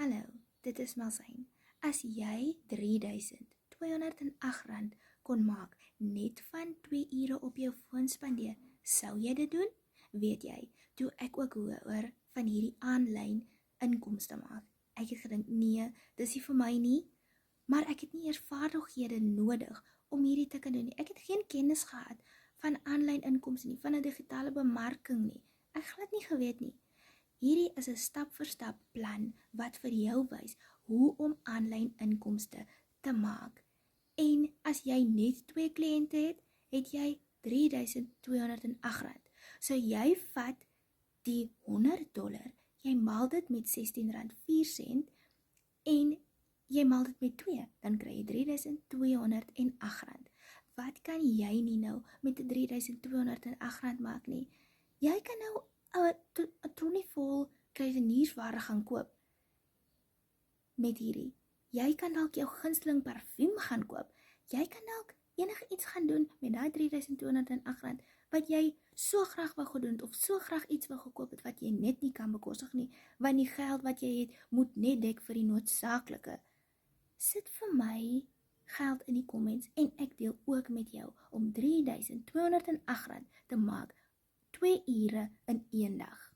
Hallo, dit is Malsyn. As jy R3,208 kon maak net van 2 ure op jou foon spandeer, sou jy dit doen? Weet jy, toe ek ook hoor van hierdie aanlyn inkomste maak, ek het gedink, nee, dis nie vir my nie, maar ek het nie eers vaardighede nodig om hierdie te kan doen nie. Ek het geen kennis gehad van aanlyn inkomste nie, van 'n digitale bemarking nie. Ek glad nie geweet nie. Hierdie is 'n stap-vir-stap plan wat vir jou wys hoe om aanlyn inkomste te maak. En as jy net 2 kliënte het, het jy R3,208. So jy vat die $100, jy maal dit met R16,04 en jy maal dit met 2, dan kry jy R3,208. Wat kan jy nie nou met R3,208 maak nie? Jy kan nou 'n trolley vol kruideniersware gaan koop met hierdie. Jy kan dalk jou gunsteling parfuum gaan koop. Jy kan dalk enige iets gaan doen met daai R3,208 wat jy so graag wou gedoen het, of so graag iets wou gekoop het wat jy net nie kan bekostig nie, want die geld wat jy het moet net dek vir die noodsaaklike. Sit vir my geld in die comments en ek deel ook met jou om R3,208 te maak 2 ure in 1 dag.